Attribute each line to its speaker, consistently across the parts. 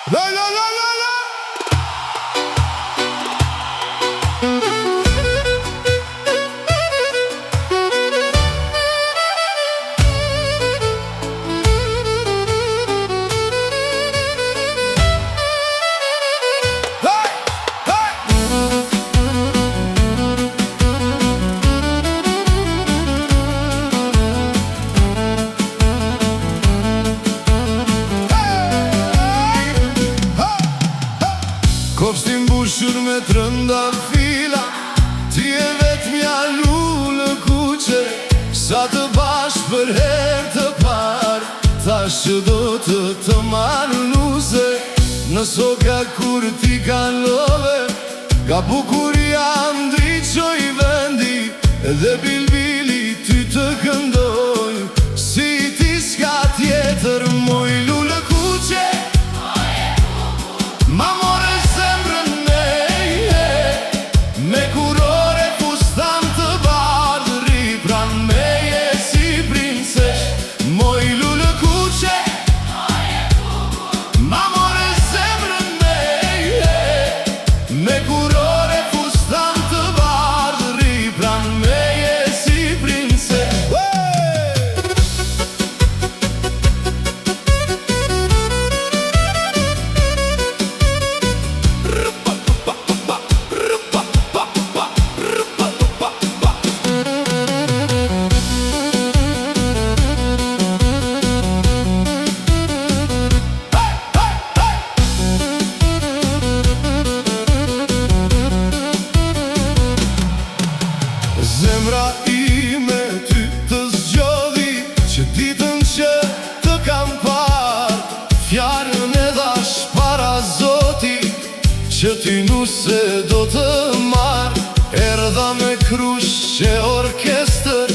Speaker 1: La la la la la. Kopshti mbushur me trënda fila, ti e vetmja lullë kuqe, sa të bashkë për her të par, thash që do të marrë nuze. Në soka kur ti kalove, ka bukuria ndriqoj vendi, dhe bilbili ty të këndoj, si ti s'ka tjetër moj lullë kuqe. Ma more zemrën me kurore fustan të bardhë, ri pran meje si princesh, moj lullë kuqe. Ma more zemrën me kurore fustan të bardhë, ri pran meje si princesh. Zemra ime ty të zgjodhi, që ditën që të kam par, fjarën e dhash para Zoti, që ti nuse do të mar. Erdha me krushe orkestër,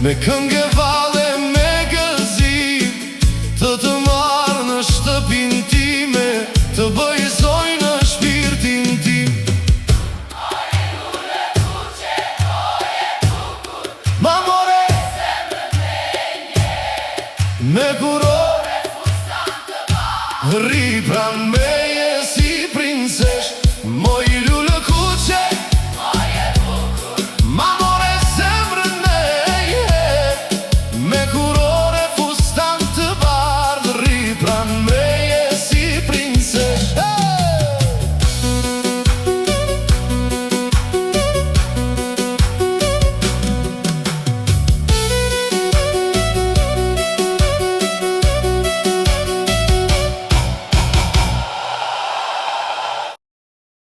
Speaker 1: me këngë valle, me gëzim, të marrë në shtëpin time, të bëj zoj në shpirtin tim. Ma more me kurore fustan të bardhë, ri pran meje si